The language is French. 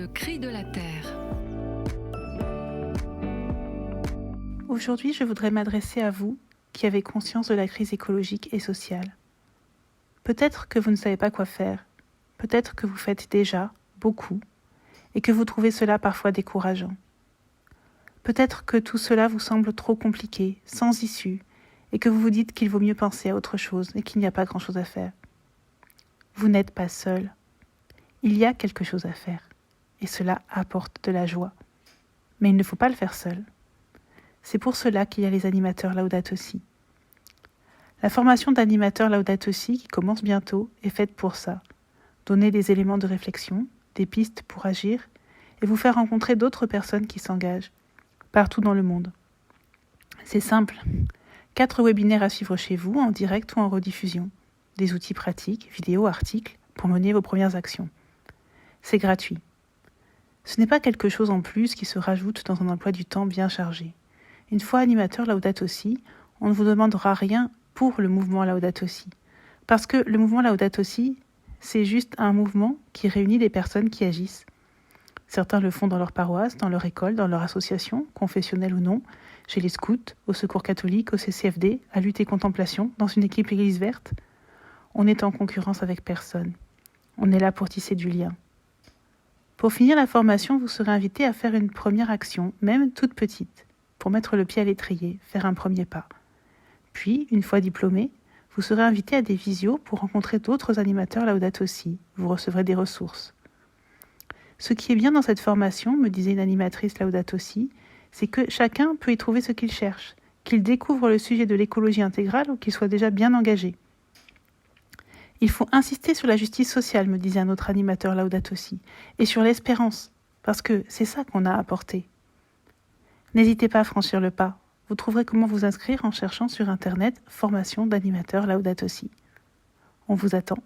Le cri de la terre. Aujourd'hui, je voudrais m'adresser à vous qui avez conscience de la crise écologique et sociale. Peut-être que vous ne savez pas quoi faire, peut-être que vous faites déjà beaucoup et que vous trouvez cela parfois décourageant. Peut-être que tout cela vous semble trop compliqué, sans issue, et que vous vous dites qu'il vaut mieux penser à autre chose et qu'il n'y a pas grand-chose à faire. Vous n'êtes pas seul. Il y a quelque chose à faire, et cela apporte de la joie. Mais il ne faut pas le faire seul. C'est pour cela qu'il y a les animateurs Laudato Si. La formation d'animateur Laudato Si, qui commence bientôt, est faite pour ça. Donner des éléments de réflexion, des pistes pour agir, et vous faire rencontrer d'autres personnes qui s'engagent, partout dans le monde. C'est simple. 4 webinaires à suivre chez vous, en direct ou en rediffusion. Des outils pratiques, vidéos, articles, pour mener vos premières actions. C'est gratuit. Ce n'est pas quelque chose en plus qui se rajoute dans un emploi du temps bien chargé. Une fois animateur Laudato Si, on ne vous demandera rien pour le mouvement Laudato Si. Parce que le mouvement Laudato Si, c'est juste un mouvement qui réunit des personnes qui agissent. Certains le font dans leur paroisse, dans leur école, dans leur association, confessionnelle ou non, chez les scouts, au Secours catholique, au CCFD, à Lutte et Contemplation, dans une équipe Église verte. On n'est en concurrence avec personne. On est là pour tisser du lien. Pour finir la formation, vous serez invité à faire une première action, même toute petite, pour mettre le pied à l'étrier, faire un premier pas. Puis, une fois diplômé, vous serez invité à des visios pour rencontrer d'autres animateurs Laudato Si. Vous recevrez des ressources. Ce qui est bien dans cette formation, me disait une animatrice Laudato Si, c'est que chacun peut y trouver ce qu'il cherche, qu'il découvre le sujet de l'écologie intégrale ou qu'il soit déjà bien engagé. Il faut insister sur la justice sociale, me disait un autre animateur Laudato Si, et sur l'espérance, parce que c'est ça qu'on a apporté. N'hésitez pas à franchir le pas. Vous trouverez comment vous inscrire en cherchant sur Internet « Formation d'animateur Laudato Si ». On vous attend.